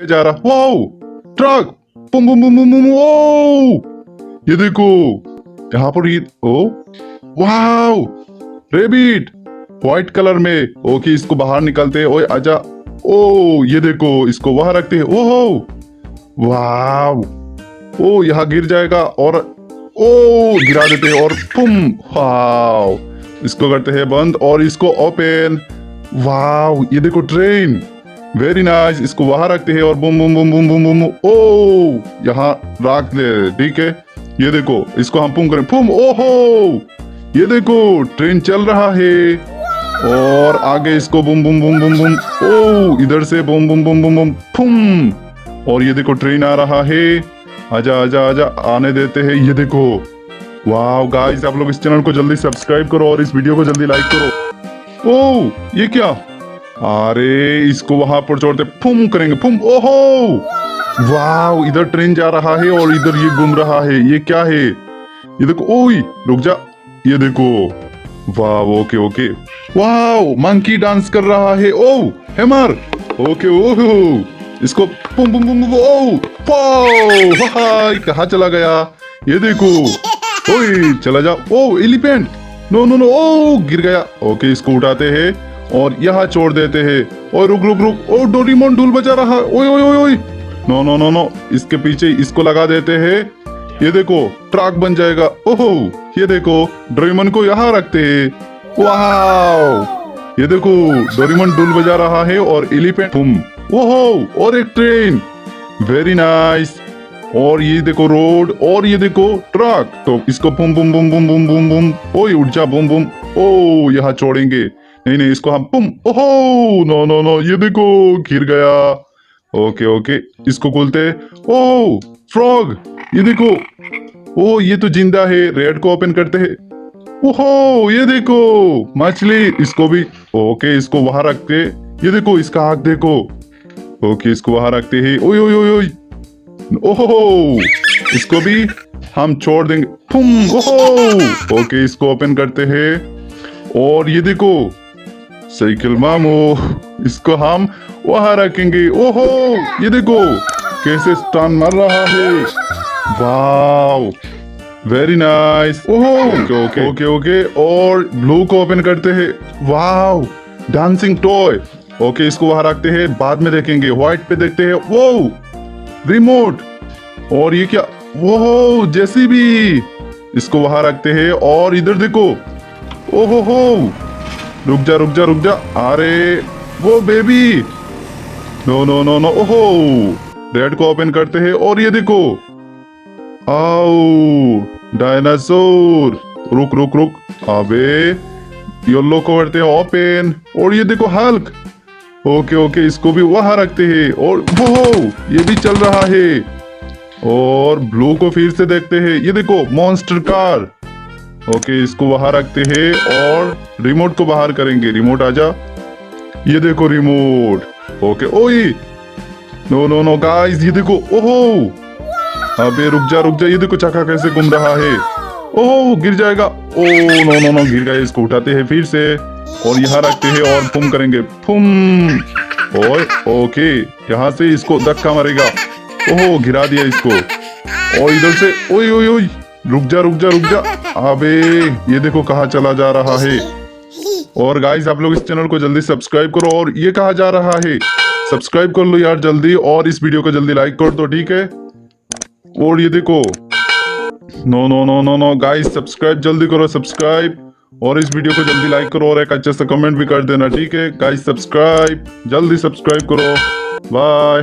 जा रहा। Wow, truck, Bum Bum Bum Bum Bum, ओ ये देखो यहाँ पर ये, oh wow, rebate white colour में। ओके, इसको बाहर निकलते हैं। ओए आजा। ओ ये देखो, इसको वहां रखते हैं। ओहो वाओ, ओ यहाँ गिर जाएगा और ओ गिरा देते हैं और पुम। वाओ, इसको करते हैं बंद और इसको ओपन। वाओ, ये देखो ट्रेन, वेरी नाइस। इसको वहां रखते हैं और बुम बुम बुम बुम बुम बुम। ओ यहाँ रख दे, ठीक है। ये देखो, इसको हम पुम करें, पुम। ओहो, ये देखो ट्रेन चल रहा है और आगे इसको बुम बुम बुम बुम बुम। ओ इधर से बुम बुम बुम बुम बुम पुम। और ये देखो ट्रेन आ रहा है। आजा आजा आजा, आने देते हैं। ये देखो, वाह गाइस, आप लोग इस चैनल को जल्दी सब्सक्राइब करो और इस वीडियो को जल्दी लाइक करो। ओ ये क्या, अरे इसको वहां पर छोड़ते, फुम करेंगे, फुम। ओहो वाह, इधर ट्रेन जा रहा है और इधर ये घूम रहा है। ये क्या है, ये देखो। ओई रुक जा, ये देखो। वाह, ओके ओके। वाह, मंकी डांस कर रहा है। ओ हैमर, ओके। ओहो, इसको पुम पुम पुम। ओ पाओ, हाय कहाँ चला गया, ये देखो। ओए चला जा। ओ एलिफेंट, नो नो नो, ओ गिर गया। ओके, इसको उठाते हैं और यहाँ छोड़ देते हैं। और रुक रुक रुक, ओ डोरेमोन ढोल बजा रहा है। ओए ओए ओए ओए, नो नो नो नो, इसके पीछे इसको लगा देते हैं। ये देखो ट्रक बन जाएगा। ओहो, ये देखो डोरेमोन को यहाँ रखते हैं। वाह, ये देखो डोरेमोन ढोल बजा रहा है और एलिफेंट बुम। ओहो, और एक ट्रेन, वेरी नाइस। और ये देखो रोड, और ये देखो ट्रक। तो इसको बुम बुम बुम बुम बुम बुम बुम। ओए उठ जा, बुम बुम। ओ यहाँ छोड़ेंगे, नहीं नहीं, इसको हम बुम। ओहो नो नो नो, ये देखो गिर गया। ओके ओके, इसको खोलते। ओ फ्रॉग, ये देखो। ओ ये तो जिंदा है। रेड को ओपन करते हैं। ओहो ये देखो मछली, इसको भी। ओके, इसको वहां रखते। ये देखो इसका आँख देखो। ओके, इसको वहां रखते हैं। ओए ओए ओए ओए, ओहो, इसको भी हम छोड़ देंगे। फुम। ओहो, ओके, इसको ओपन करते हैं और ये देखो साइकिल मामू, इसको हम वहां रखेंगे। ओहो, ये देखो कैसे स्टन मार रहा है। Wow, very nice. ओहो, ओके ओके ओके ओके। और ब्लू को ओपन करते हैं। Wow, dancing toy. ओके, इसको वहां रखते हैं, बाद में देखेंगे। व्हाइट पे देखते हैं। वो रिमोट, और ये क्या, वो जेसीबी, इसको वहां रखते हैं। और इधर देखो, ओहो हो, रुक जा रुक जा रुक जा। अरे वो baby, no no no no. ओहो, रेड को ओपन करते हैं और ये देखो, आओ डायनासोर। रुक रुक रुक, अबे येलो को करते हैं ओपन। और ये देखो हल्क। ओके ओके, इसको भी वहां रखते हैं। और वो ये भी चल रहा है। और ब्लू को फिर से देखते हैं। ये देखो मॉन्स्टर कार। ओके, इसको वहां रखते हैं और रिमोट को बाहर करेंगे। रिमोट आजा, ये देखो रिमोट। ओके, ओए नो नो नो गाइस, ये देखो। ओहो, अबे रुक जा, ये देखो चक्का कैसे घूम रहा है। ओह गिर जाएगा। ओ नो नो नो, गिर गए। इसको उठाते हैं फिर से और यहाँ रखते हैं और फुम करेंगे, फुम। ओए ओके, यहाँ से इसको धक्का मारेगा। ओहो, गिरा दिया इसको। और इधर से, ओए ओए ओए, रुक जा रुक जा रुक जा। अबे ये देखो कहाँ चला जा रहा है। और गाइस, आप लोग इस चैनल को जल्दी सब्सक्राइब करो। और ये कहाँ जा रहा है, सब्सक्राइब कर लो यार जल्दी, और इस वीडियो को जल्दी लाइक कर दो, ठीक है। और ये देखो, no no no no no guys, subscribe जल्दी करो, सब्सक्राइब। और इस वीडियो को जल्दी लाइक करो और एक अच्छा सा कमेंट भी कर देना, ठीक है गाइस। सब्सक्राइब, जल्दी सब्सक्राइब करो। बाय।